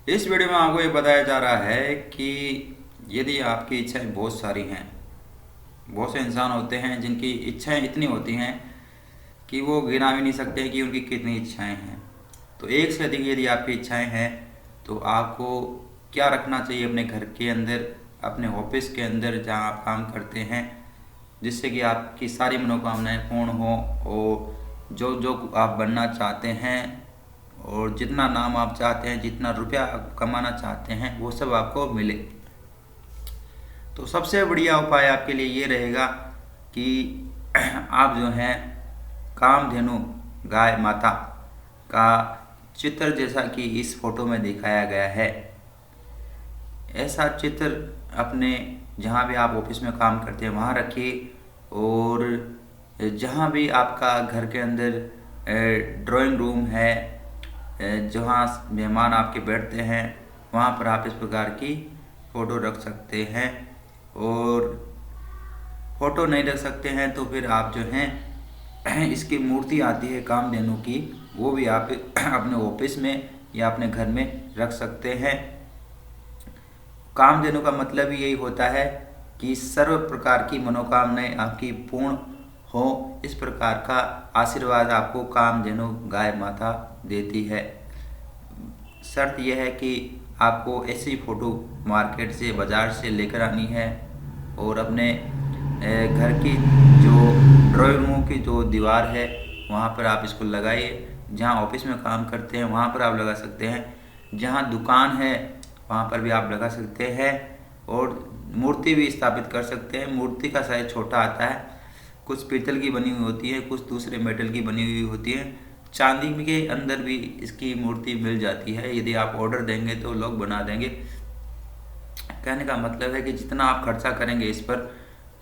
इस वीडियो में आपको ये बताया जा रहा है कि यदि आपकी इच्छाएं बहुत सारी हैं, बहुत से इंसान होते हैं जिनकी इच्छाएं इतनी होती हैं कि वो गिना भी नहीं सकते कि उनकी कितनी इच्छाएं हैं। तो एक से अधिक यदि आपकी इच्छाएं हैं तो आपको क्या रखना चाहिए अपने घर के अंदर, अपने ऑफिस के अंदर जहां आप काम करते हैं, जिससे कि आपकी सारी मनोकामनाएं पूर्ण हो और जो जो आप बनना चाहते हैं और जितना नाम आप चाहते हैं, जितना रुपया आप कमाना चाहते हैं, वो सब आपको मिले। तो सबसे बढ़िया उपाय आपके लिए ये रहेगा कि आप जो हैं कामधेनु गाय माता का चित्र, जैसा कि इस फोटो में दिखाया गया है, ऐसा चित्र अपने जहाँ भी आप ऑफिस में काम करते हैं वहाँ रखिए। और जहाँ भी आपका घर के अंदर ड्राइंग रूम है, जहाँ मेहमान आपके बैठते हैं, वहाँ पर आप इस प्रकार की फ़ोटो रख सकते हैं। और फ़ोटो नहीं रख सकते हैं तो फिर आप जो हैं इसकी मूर्ति आती है कामधेनु की, वो भी आप अपने ऑफिस में या अपने घर में रख सकते हैं। कामधेनु का मतलब ही यही होता है कि सर्व प्रकार की मनोकामनाएं आपकी पूर्ण हो, इस प्रकार का आशीर्वाद आपको कामधेनु गाय माता देती है। शर्त यह है कि आपको ऐसी फ़ोटो मार्केट से, बाज़ार से लेकर आनी है और अपने घर की जो ड्राइंग रूम की जो दीवार है वहाँ पर आप इसको लगाइए। जहाँ ऑफिस में काम करते हैं वहाँ पर आप लगा सकते हैं, जहाँ दुकान है वहाँ पर भी आप लगा सकते हैं, और मूर्ति भी स्थापित कर सकते हैं। मूर्ति का साइज छोटा आता है, कुछ पीतल की बनी हुई होती है, कुछ दूसरे मेटल की बनी हुई होती है, चांदी के अंदर भी इसकी मूर्ति मिल जाती है। यदि आप ऑर्डर देंगे तो लोग बना देंगे। कहने का मतलब है कि जितना आप खर्चा करेंगे इस पर,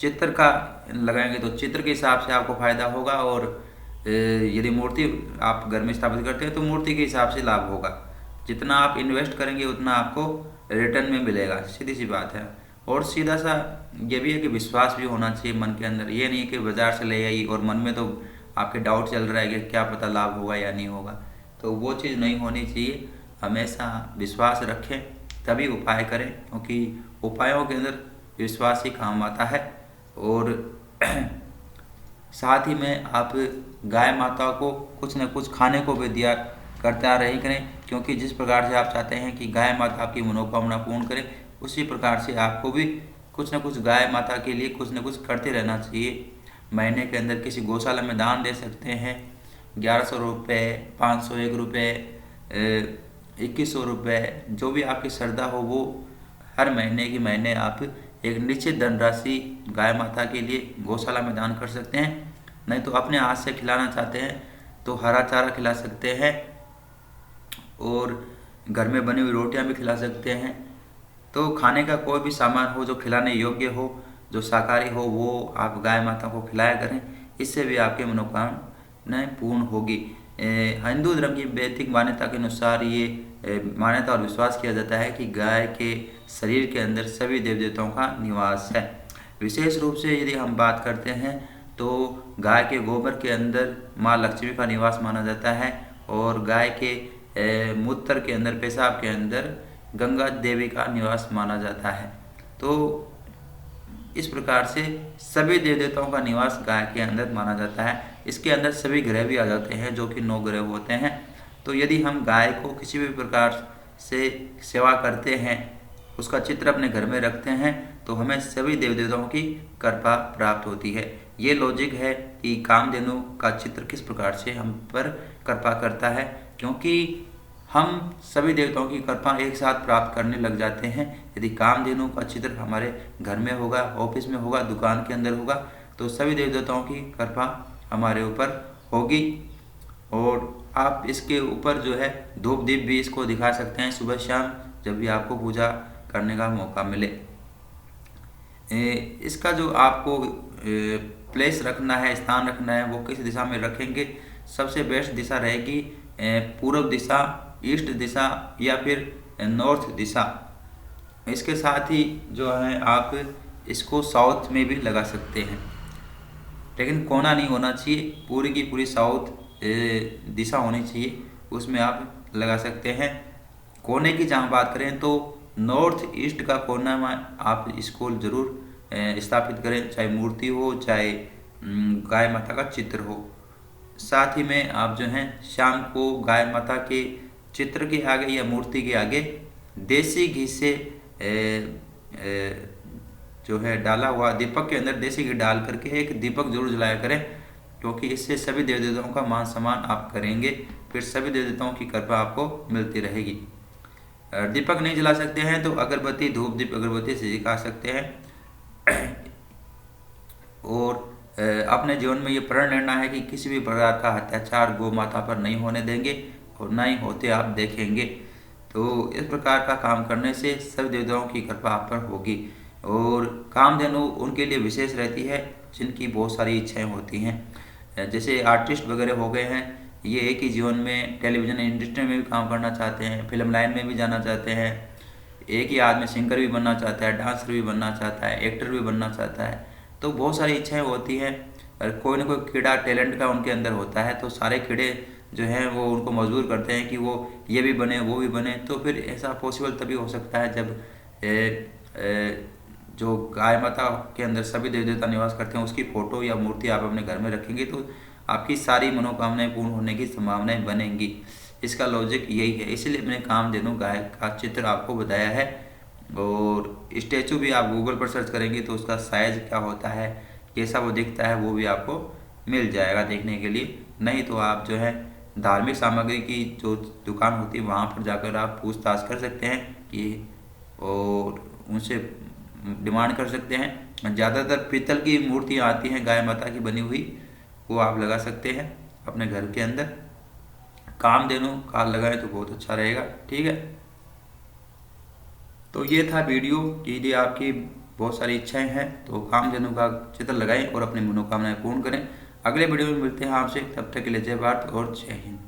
चित्र का लगाएंगे तो चित्र के हिसाब से आपको फ़ायदा होगा, और यदि मूर्ति आप घर में स्थापित करते हैं तो मूर्ति के हिसाब से लाभ होगा। जितना आप इन्वेस्ट करेंगे उतना आपको रिटर्न में मिलेगा, सीधी सी बात है। और सीधा सा ये भी है कि विश्वास भी होना चाहिए मन के अंदर। ये नहीं कि बाज़ार से ले आई और मन में तो आपके डाउट चल रहा है कि क्या पता लाभ होगा या नहीं होगा, तो वो चीज़ नहीं होनी चाहिए। हमेशा विश्वास रखें तभी उपाय करें, क्योंकि उपायों के अंदर विश्वास ही काम आता है। और साथ ही में आप गाय माता को कुछ न कुछ खाने को भी दिया करता रही करें, क्योंकि जिस प्रकार से आप चाहते हैं कि गाय माता आपकी मनोकामना पूर्ण करे, उसी प्रकार से आपको भी कुछ न कुछ गाय माता के लिए कुछ न कुछ करते रहना चाहिए। महीने के अंदर किसी गौशाला में दान दे सकते हैं, 1100 रुपये, 501 रुपये, 2100 रुपये, जो भी आपकी श्रद्धा हो वो हर महीने की महीने आप एक निश्चित धनराशि गाय माता के लिए गौशाला में दान कर सकते हैं। नहीं तो अपने हाथ से खिलाना चाहते हैं तो हरा चारा खिला सकते हैं, और घर में बनी हुई रोटियां भी खिला सकते हैं। तो खाने का कोई भी सामान हो जो खिलाने योग्य हो, जो शाकाहारी हो, वो आप गाय माता को खिलाया करें। इससे भी आपके मनोकामनाएं पूर्ण होगी। हिंदू धर्म की वैदिक मान्यता के अनुसार ये मान्यता और विश्वास किया जाता है कि गाय के शरीर के अंदर सभी देव देवताओं का निवास है। विशेष रूप से यदि हम बात करते हैं तो गाय के गोबर के अंदर माँ लक्ष्मी का निवास माना जाता है, और गाय के मूत्र के अंदर, पेशाब के अंदर गंगा देवी का निवास माना जाता है। तो इस प्रकार से सभी देव देवताओं का निवास गाय के अंदर माना जाता है। इसके अंदर सभी ग्रह भी आ जाते हैं, जो कि 9 ग्रह होते हैं। तो यदि हम गाय को किसी भी प्रकार से सेवा करते हैं, उसका चित्र अपने घर में रखते हैं, तो हमें सभी देव देवताओं की कृपा प्राप्त होती है। ये लॉजिक है कि कामधेनु का चित्र किस प्रकार से हम पर कृपा करता है, क्योंकि हम सभी देवताओं की कृपा एक साथ प्राप्त करने लग जाते हैं। यदि कामधेनु का चित्र हमारे घर में होगा, ऑफिस में होगा, दुकान के अंदर होगा, तो सभी देव देवताओं की कृपा हमारे ऊपर होगी। और आप इसके ऊपर जो है धूप दीप भी इसको दिखा सकते हैं सुबह शाम, जब भी आपको पूजा करने का मौका मिले। इसका जो आपको प्लेस रखना है, स्थान रखना है, वो किस दिशा में रखेंगे? सबसे बेस्ट दिशा रहेगी पूर्व दिशा, ईस्ट दिशा या फिर नॉर्थ दिशा। इसके साथ ही जो है आप इसको साउथ में भी लगा सकते हैं, लेकिन कोना नहीं होना चाहिए, पूरी की पूरी साउथ दिशा होनी चाहिए, उसमें आप लगा सकते हैं। कोने की जहाँ बात करें तो नॉर्थ ईस्ट का कोना में आप इसको जरूर स्थापित करें, चाहे मूर्ति हो चाहे गाय माता का चित्र हो। साथ ही में आप जो हैं शाम को गाय माता के चित्र के आगे या मूर्ति के आगे देसी घी से जो है डाला हुआ दीपक के अंदर देसी घी डाल करके एक दीपक जरूर जलाया करें, क्योंकि इससे सभी देव देवताओं का मान सम्मान आप करेंगे, फिर सभी देव देवताओं की कृपा आपको मिलती रहेगी। दीपक नहीं जला सकते हैं तो अगरबत्ती, धूप दीप अगरबत्ती से जला सकते हैं। और अपने जीवन में ये प्रण लेना है कि किसी भी प्रकार का अत्याचार गौ माता पर नहीं होने देंगे और ना ही होते आप देखेंगे। तो इस प्रकार का काम करने से सभी देवताओं की कृपा आप पर होगी। और कामधेनु उनके लिए विशेष रहती है जिनकी बहुत सारी इच्छाएं होती हैं, जैसे आर्टिस्ट वगैरह हो गए हैं, ये एक ही जीवन में टेलीविजन इंडस्ट्री में भी काम करना चाहते हैं, फिल्म लाइन में भी जाना चाहते हैं, एक ही आदमी सिंगर भी बनना चाहता है, डांसर भी बनना चाहता है, एक्टर भी बनना चाहता है। तो बहुत सारी इच्छाएं होती हैं और कोई ना कोई कीड़ा टैलेंट का उनके अंदर होता है, तो सारे कीड़े जो हैं वो उनको मजबूर करते हैं कि वो ये भी बने वो भी बने। तो फिर ऐसा पॉसिबल तभी हो सकता है जब जो गाय माता के अंदर सभी देव देवता निवास करते हैं उसकी फोटो या मूर्ति आप अपने घर में रखेंगे तो आपकी सारी मनोकामनाएं पूर्ण होने की संभावनाएं बनेंगी। इसका लॉजिक यही है, इसलिए मैंने कामधेनु गाय का चित्र आपको बताया है। और स्टैचू भी आप गूगल पर सर्च करेंगे तो उसका साइज क्या होता है, कैसा वो दिखता है, वो भी आपको मिल जाएगा देखने के लिए। नहीं तो आप जो है धार्मिक सामग्री की जो दुकान होती है वहाँ पर जाकर आप पूछताछ कर सकते हैं कि और उनसे डिमांड कर सकते हैं। ज़्यादातर पीतल की मूर्तियाँ आती हैं गाय माता की बनी हुई, वो आप लगा सकते हैं अपने घर के अंदर। कामधेनु का लगाएं तो बहुत अच्छा रहेगा। ठीक है, तो ये था वीडियो कि यदि आपकी बहुत सारी इच्छाएं हैं तो कामधेनु का चित्र लगाएं और अपनी मनोकामनाएं पूर्ण करें। अगले वीडियो में मिलते हैं आपसे, तब तक के लिए जय भारत और जय हिंद।